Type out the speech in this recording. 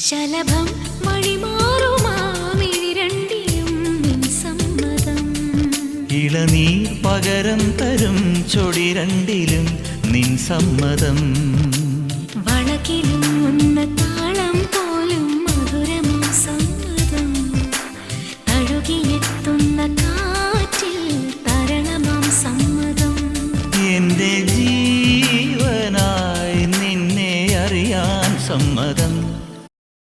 ശലഭം വഴിമാറുമാമിഴിരണ്ടിലും നിൻ സമ്മതം. ഇളനീർ പകരം തരും ചൊടി രണ്ടിലും നിൻ സമ്മതം.